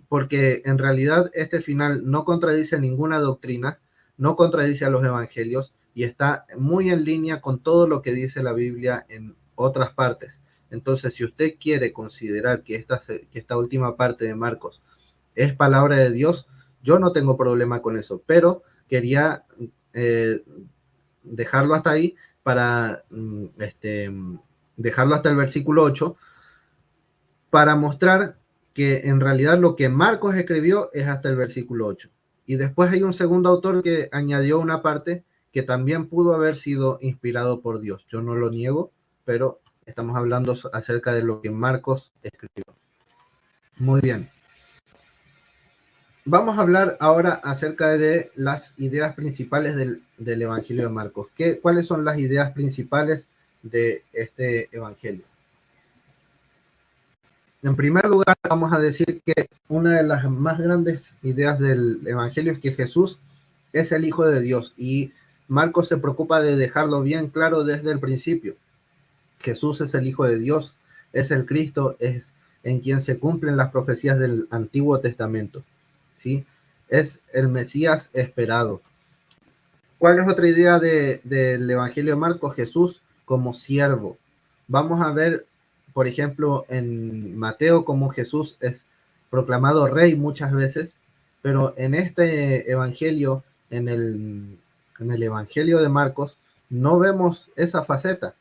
A: porque en realidad este final no contradice ninguna doctrina, no contradice a los evangelios y está muy en línea con todo lo que dice la Biblia en otras partes. Entonces, si usted quiere considerar que esta última parte de Marcos es palabra de Dios, yo no tengo problema con eso, pero quería dejarlo hasta ahí para dejarlo hasta el versículo 8 para mostrar que en realidad lo que Marcos escribió es hasta el versículo 8. Y después hay un segundo autor que añadió una parte que también pudo haber sido inspirado por Dios. Yo no lo niego, pero estamos hablando acerca de lo que Marcos escribió. Muy bien. Vamos a hablar ahora acerca de las ideas principales del Evangelio de Marcos. ¿Cuáles son las ideas principales de este Evangelio? En primer lugar, vamos a decir que una de las más grandes ideas del Evangelio es que Jesús es el Hijo de Dios y Marcos se preocupa de dejarlo bien claro desde el principio. Jesús es el Hijo de Dios, es el Cristo, es en quien se cumplen las profecías del Antiguo Testamento, ¿sí? Es el Mesías esperado. ¿Cuál es otra idea del Evangelio de Marcos? Jesús como siervo. Vamos a ver, por ejemplo, en Mateo cómo Jesús es proclamado rey muchas veces, pero en este Evangelio, En el Evangelio de Marcos no vemos esa faceta,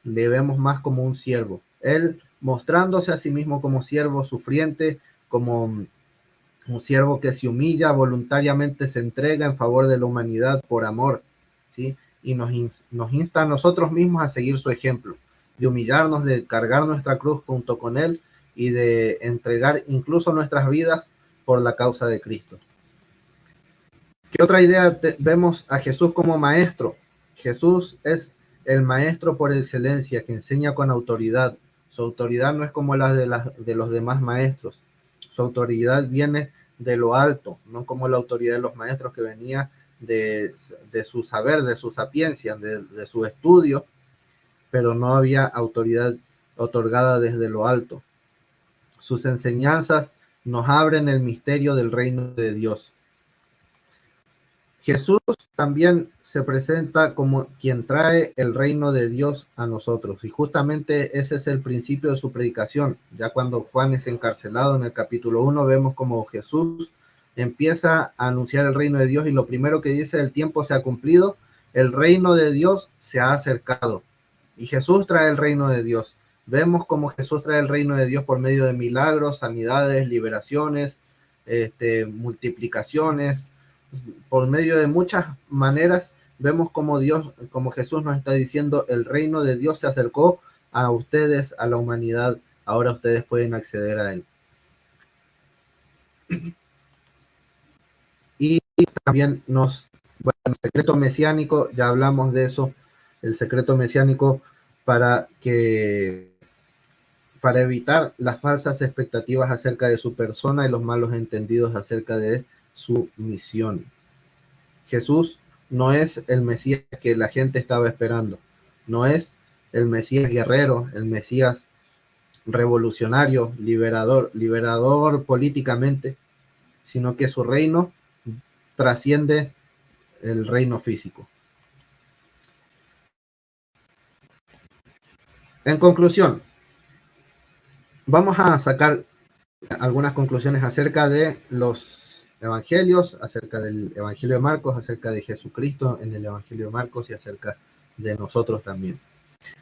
A: le vemos más como un siervo. Él mostrándose a sí mismo como siervo sufriente, como un siervo que se humilla, voluntariamente se entrega en favor de la humanidad por amor, ¿sí? Y nos insta a nosotros mismos a seguir su ejemplo, de humillarnos, de cargar nuestra cruz junto con él y de entregar incluso nuestras vidas por la causa de Cristo. ¿Qué otra idea vemos a Jesús como maestro? Jesús es el maestro por excelencia que enseña con autoridad. Su autoridad no es como la de los demás maestros. Su autoridad viene de lo alto, no como la autoridad de los maestros que venía de su saber, de su sapiencia, de su estudio, pero no había autoridad otorgada desde lo alto. Sus enseñanzas nos abren el misterio del reino de Dios. Jesús también se presenta como quien trae el reino de Dios a nosotros. Y justamente ese es el principio de su predicación. Ya cuando Juan es encarcelado en el capítulo 1, vemos como Jesús empieza a anunciar el reino de Dios y lo primero que dice: el tiempo se ha cumplido, el reino de Dios se ha acercado. Y Jesús trae el reino de Dios. Vemos como Jesús trae el reino de Dios por medio de milagros, sanidades, liberaciones, multiplicaciones. Por medio de muchas maneras vemos como Dios, como Jesús nos está diciendo: el reino de Dios se acercó a ustedes, a la humanidad, ahora ustedes pueden acceder a él. Y también el secreto mesiánico, ya hablamos de eso, el secreto mesiánico para evitar las falsas expectativas acerca de su persona y los malos entendidos acerca de su misión. Jesús no es el Mesías que la gente estaba esperando, no es el Mesías guerrero, el Mesías revolucionario, liberador políticamente, sino que su reino trasciende el reino físico. En conclusión, vamos a sacar algunas conclusiones acerca de los evangelios, acerca del Evangelio de Marcos, acerca de Jesucristo en el Evangelio de Marcos y acerca de nosotros también.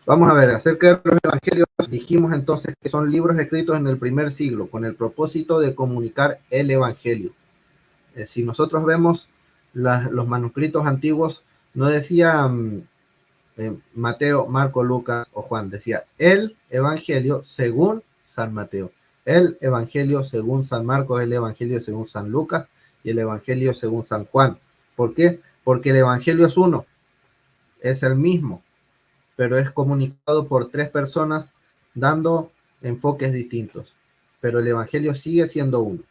A: Vamos a ver, acerca de los evangelios, dijimos entonces que son libros escritos en el primer siglo con el propósito de comunicar el evangelio. Si nosotros vemos los manuscritos antiguos, no decía Mateo, Marco, Lucas o Juan, decía el evangelio según San Mateo, el evangelio según San Marcos, el evangelio según San Lucas y el evangelio según San Juan. ¿Por qué? Porque el evangelio es uno, es el mismo, pero es comunicado por tres personas dando enfoques distintos. Pero el evangelio sigue siendo uno.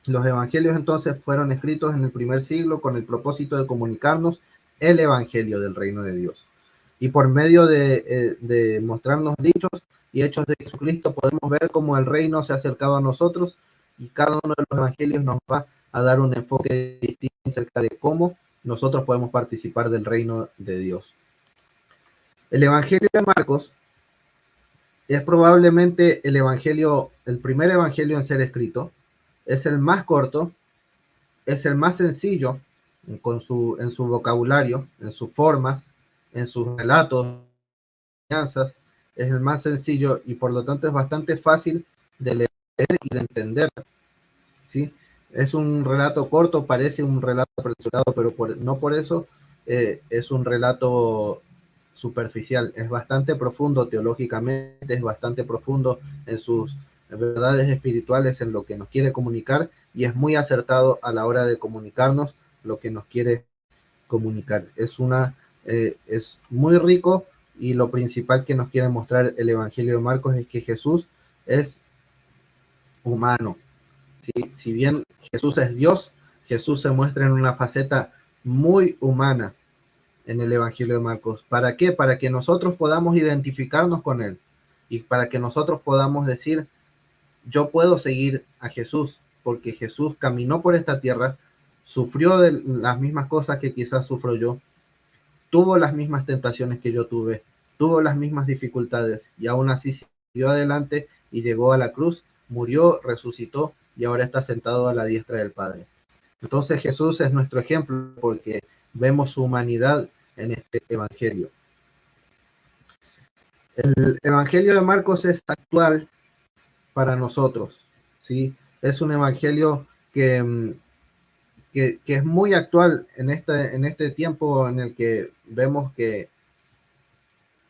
A: Los evangelios entonces fueron escritos en el primer siglo con el propósito de comunicarnos el evangelio del reino de Dios. Y por medio de mostrarnos dichos y hechos de Jesucristo podemos ver cómo el reino se ha acercado a nosotros y cada uno de los evangelios nos va a dar un enfoque distinto acerca de cómo nosotros podemos participar del reino de Dios. El Evangelio de Marcos es probablemente el primer evangelio en ser escrito, es el más corto, es el más sencillo en su vocabulario, en sus formas, en sus relatos, enseñanzas, es el más sencillo y por lo tanto es bastante fácil de leer y de entender, ¿sí? Es un relato corto, parece un relato apresurado, pero no por eso es un relato superficial, es bastante profundo teológicamente, es bastante profundo en sus verdades espirituales, en lo que nos quiere comunicar y es muy acertado a la hora de comunicarnos lo que nos quiere comunicar. Es muy rico y lo principal que nos quiere mostrar el Evangelio de Marcos es que Jesús es humano. ¿Sí? Si bien Jesús es Dios, Jesús se muestra en una faceta muy humana en el Evangelio de Marcos. ¿Para qué? Para que nosotros podamos identificarnos con él y para que nosotros podamos decir: yo puedo seguir a Jesús porque Jesús caminó por esta tierra, sufrió de las mismas cosas que quizás sufro yo, tuvo las mismas tentaciones que yo tuve, tuvo las mismas dificultades y aún así siguió adelante y llegó a la cruz, murió, resucitó y ahora está sentado a la diestra del Padre. Entonces Jesús es nuestro ejemplo porque vemos su humanidad en este evangelio. El evangelio de Marcos es actual para nosotros, ¿sí? Es un evangelio que es muy actual en este tiempo en el que vemos que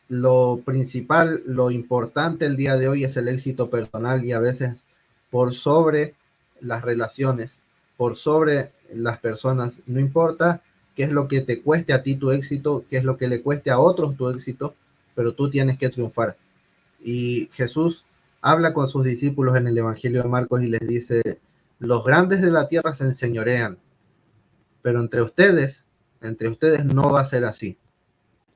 A: lo principal, lo importante el día de hoy es el éxito personal, y a veces por sobre las relaciones, por sobre las personas. No importa qué es lo que te cueste a ti tu éxito, qué es lo que le cueste a otros tu éxito, pero tú tienes que triunfar. Y Jesús habla con sus discípulos en el Evangelio de Marcos y les dice: los grandes de la tierra se enseñorean, pero entre ustedes no va a ser así.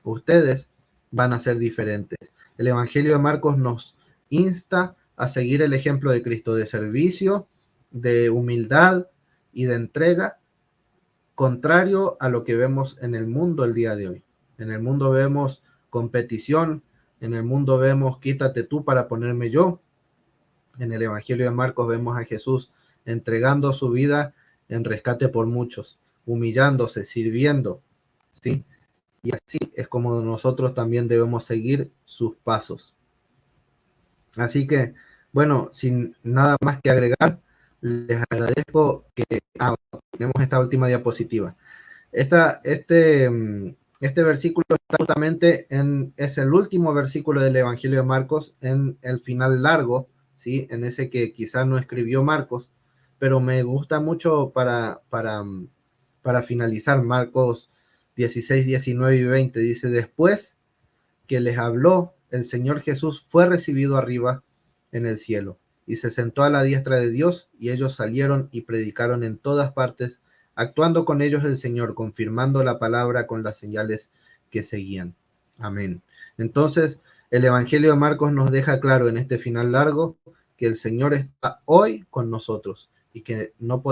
A: Ustedes van a ser diferentes. El Evangelio de Marcos nos insta a seguir el ejemplo de Cristo, de servicio, de humildad y de entrega, contrario a lo que vemos en el mundo el día de hoy. En el mundo vemos competición, en el mundo vemos quítate tú para ponerme yo. En el Evangelio de Marcos vemos a Jesús entregando su vida en rescate por muchos, humillándose, sirviendo, ¿sí? Y así es como nosotros también debemos seguir sus pasos. Así que, bueno, sin nada más que agregar, les agradezco que tenemos esta última diapositiva. Este versículo está justamente es el último versículo del Evangelio de Marcos, en el final largo, ¿sí? En ese que quizás no escribió Marcos, pero me gusta mucho para finalizar. Marcos 16, 19 y 20 dice: después que les habló, el Señor Jesús fue recibido arriba en el cielo y se sentó a la diestra de Dios, y ellos salieron y predicaron en todas partes, actuando con ellos el Señor, confirmando la palabra con las señales que seguían. Amén. Entonces, el Evangelio de Marcos nos deja claro en este final largo que el Señor está hoy con nosotros y que no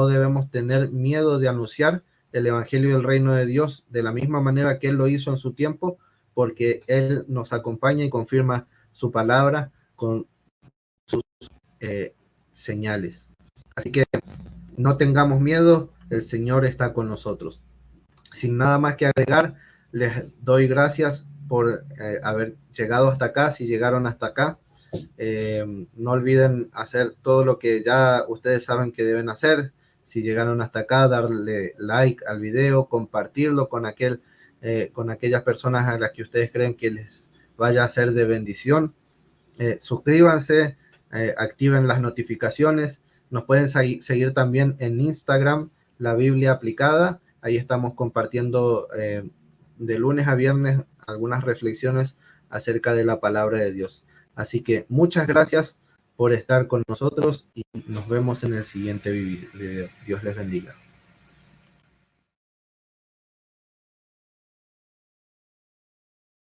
A: debemos tener miedo de anunciar el Evangelio del reino de Dios de la misma manera que Él lo hizo en su tiempo, porque Él nos acompaña y confirma su palabra con sus señales. Así que no tengamos miedo, el Señor está con nosotros. Sin nada más que agregar, les doy gracias por haber llegado hasta acá, si llegaron hasta acá. No olviden hacer todo lo que ya ustedes saben que deben hacer. Si llegaron hasta acá, darle like al video, compartirlo con con aquellas personas a las que ustedes creen que les vaya a ser de bendición. Suscríbanse, activen las notificaciones. Nos pueden seguir también en Instagram, La Biblia Aplicada. Ahí estamos compartiendo de lunes a viernes algunas reflexiones acerca de la palabra de Dios. Así que muchas gracias por estar con nosotros y nos vemos en el siguiente video. Dios les bendiga.